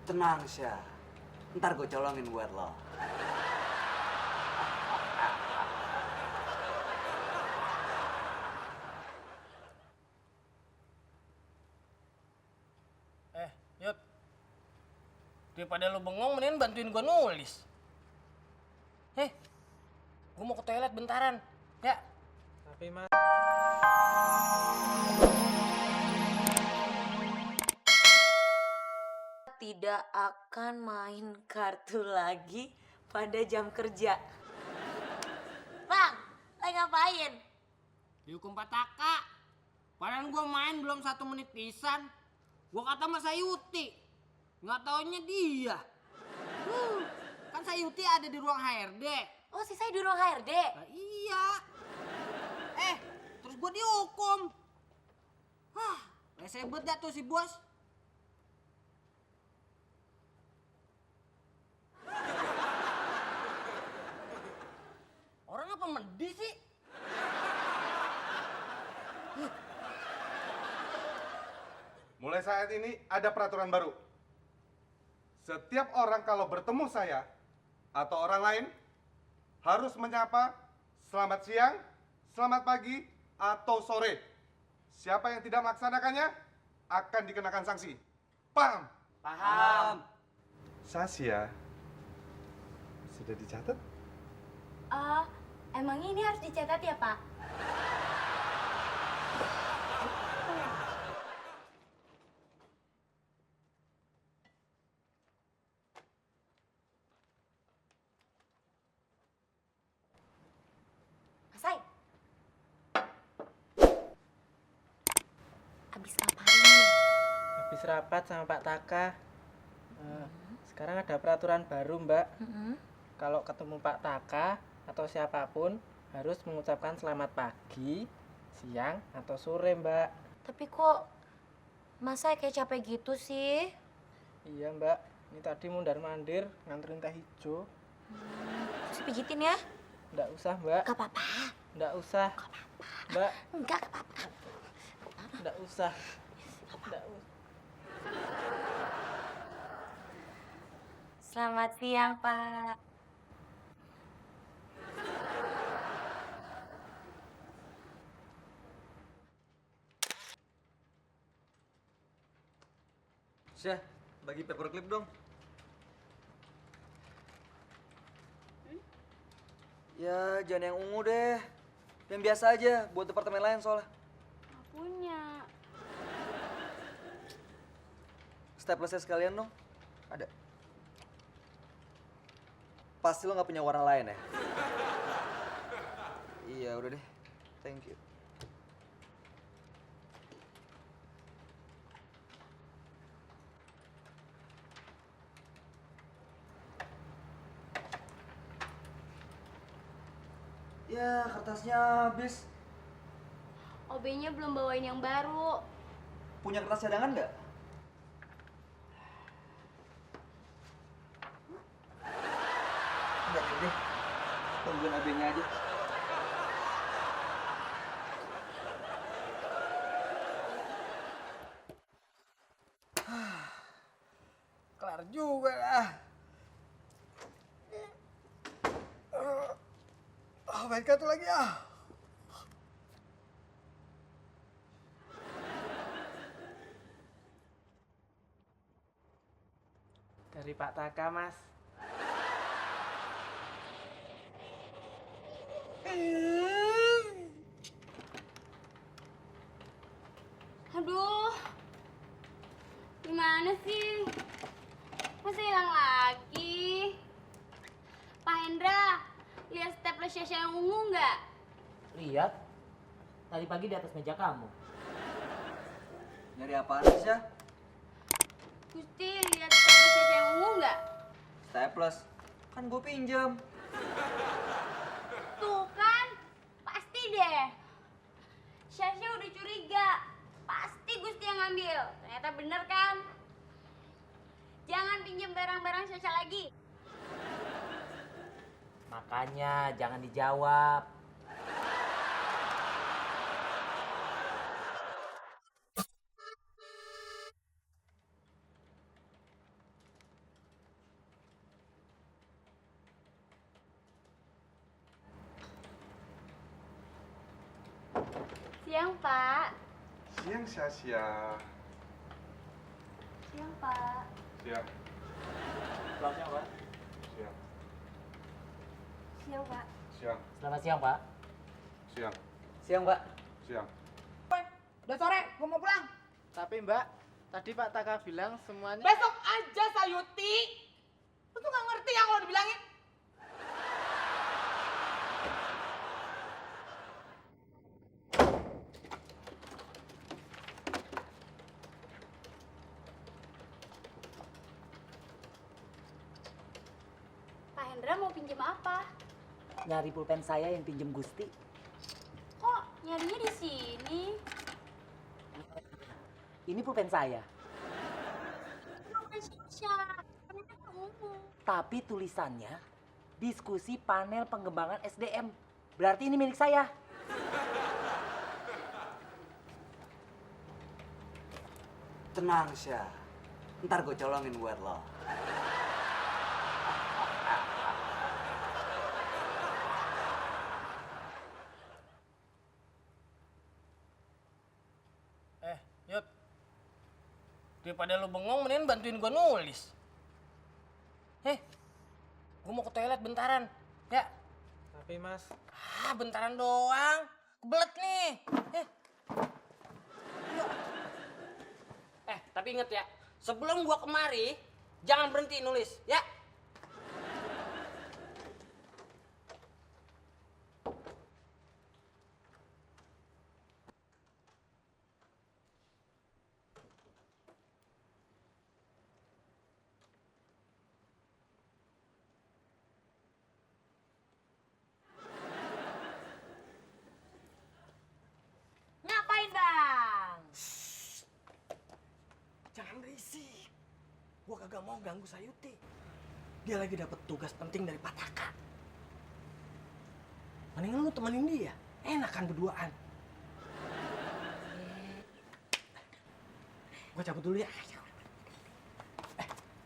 Tenang, Syah. Ntar gue colongin buat lo. Yud. Daripada lu bengong, mendingan bantuin gua nulis. Gua mau ke toilet bentaran. Ya. Tapi Mas, tidak akan main kartu lagi pada jam kerja. Bang, lagi ngapain? Dihukum Pataka. Padahal gua main belum 1 menit pisan. Gua kata sama Sayuti. Nggak taunya dia. Kan Sayuti ada di ruang HRD. Oh, si saya di ruang HRD. Nah, iya. Terus gua dihukum. Rese bet dah tuh si bos. Orang apa mendih sih? Mulai saat ini ada peraturan baru. Setiap orang kalau bertemu saya atau orang lain harus menyapa selamat siang, selamat pagi, atau sore. Siapa yang tidak melaksanakannya akan dikenakan sanksi. Paham? Paham. Sasya, sudah dicatat? Emangnya ini harus dicatat ya, Pak? Masai. Abis ngapain? habis rapat sama Pak Taka. Sekarang ada peraturan baru, Mbak. Kalau ketemu Pak Taka atau siapapun harus mengucapkan selamat pagi, siang, atau sore, Mbak. Tapi kok Masai kayak capek gitu sih? Iya, Mbak. Ini tadi mundar-mandir nganterin teh hijau. Terus pijitin ya? Nggak usah, Mbak. Gak apa-apa. Nggak usah. Mbak, Enggak apa-apa. nggak usah. Nggak usah. Selamat siang, Pak. Syah, bagi paperclip dong. Ya, jangan yang ungu deh. Yang biasa aja, buat departemen lain soalnya. Nggak punya. Staplesnya sekalian dong. Ada. Pasti lo nggak punya warna lain ya? Iya, udah deh. Thank you. Ya, kertasnya habis. OB-nya belum bawain yang baru. Punya kertas cadangan nggak? Nggak deh. Tungguin AB-nya aja. Kelar juga dah. Main kartu lagi ah. Dari Pak Taka, Mas. Aduh, gimana sih? Masa hilang lagi? Pak Hendra, lihat staples Syasha yang ungu nggak? Lihat, tadi pagi di atas meja kamu. Nyari apaan sih, Syah? Gusti, lihat staples Syasha yang ungu nggak? Staples. Kan gue pinjam. Tuh kan, pasti deh. Syasha udah curiga, pasti Gusti yang ngambil. Ternyata bener kan? Jangan pinjam barang-barang Syasha lagi. Makanya jangan dijawab. Siang, Pak. Siang, Sasya. Siang, Pak. Siang. Selamat siang, Pak. Siang. Siang, Pak. Siang. Selamat siang, Pak. Siang. Siang, Pak. Siang. Udah sore, gue mau pulang. Tapi Mbak, tadi Pak Taka bilang semuanya... Besok aja, Sayuti. Lu tuh gak ngerti ya kalau dibilangin. Pak Hendra mau pinjam apa? Nyari pulpen saya yang pinjem Gusti. Kok nyarinya di sini? Ini pulpen saya. Bukan Sasha. Kenapa kamu? Tapi tulisannya diskusi panel pengembangan SDM. Berarti ini milik saya. Tenang, Syah. Ntar gue colongin buat lo. Yud. Daripada lu bengong, mending bantuin gua nulis. Gua mau ke toilet bentaran. Ya. Tapi Mas, Bentaran doang. Kebelet nih. Yuk. Tapi inget ya, sebelum gua kemari, jangan berhenti nulis, ya. Ngapain, Bang? Jangan berisik. Gua kagak mau ganggu Sayuti. Dia lagi dapat tugas penting dari Pak Taka. Mendingan lu temenin dia. Enakan berduaan. Gua cabut dulu ya.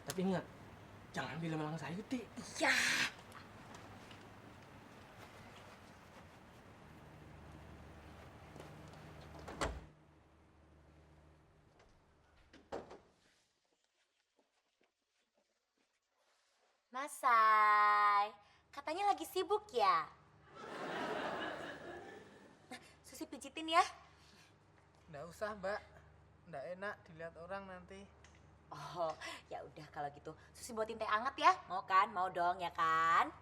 Tapi ingat, jangan bilang sama Sayuti. Iya. Masai, katanya lagi sibuk ya? Nah, Susi pijitin ya. nggak usah Mbak. Nggak enak dilihat orang nanti. Oh, ya udah kalau gitu. Susi buatin teh anget ya. Mau kan? Mau dong ya kan?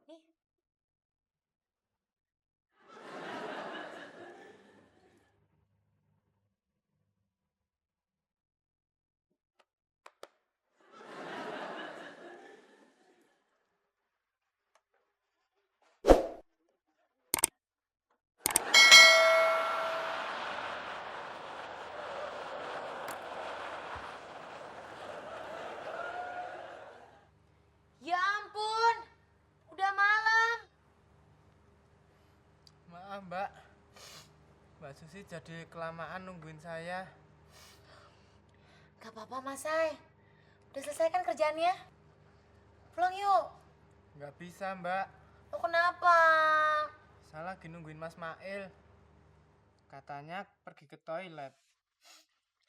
Nih. Ya ampun, udah malam. Maaf Mbak. Mbak Susi jadi kelamaan nungguin saya. Gak apa-apa Masai, udah selesai kan kerjaannya? Pulang yuk. Nggak bisa Mbak. Lo kenapa? Saya lagi nungguin Mas Mail. Katanya pergi ke toilet.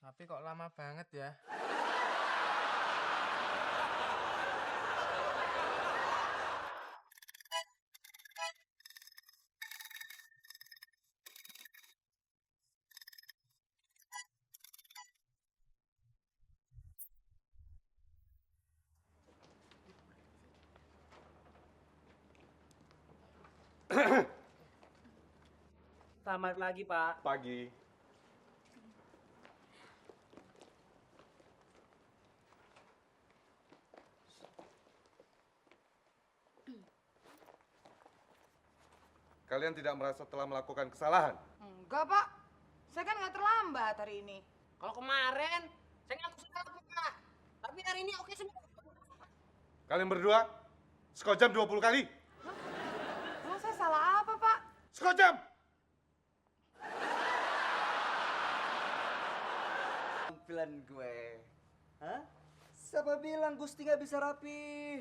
Tapi kok lama banget ya. Selamat pagi, Pak. Pagi. Kalian tidak merasa telah melakukan kesalahan? Enggak, Pak. Saya kan nggak terlambat hari ini. Kalau kemarin, saya ngaku salah, Pak. Tapi hari ini oke semua. Kalian berdua, sekojam 20 kali. Emang saya salah apa, Pak? Sekojam! penampilan gue? Hah? Siapa bilang Gusti nggak bisa rapi?